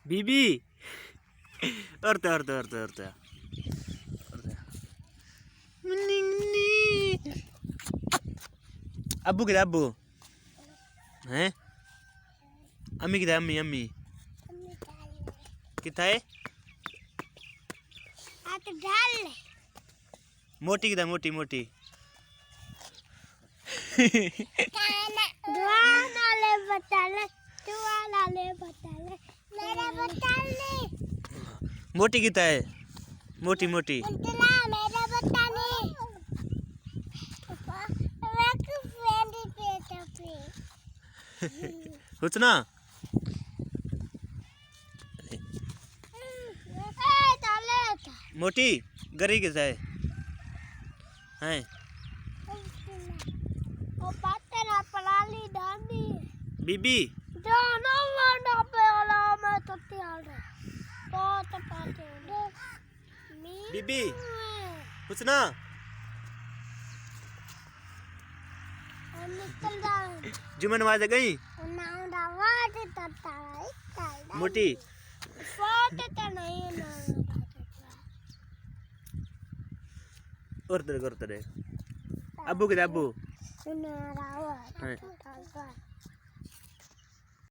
बीबी orta. अब्बू किधर अब्बू हैं? अम्मी किधर अम्मी कितना है? मोटी किधर मोटी मोटी कितना है? मोटी उतना मोटी गरी कितना है? हैं? बीबी बीबी उतना जुमन आवाज गई मोटी और तेरे अब्बू किधर अब्बू हैं?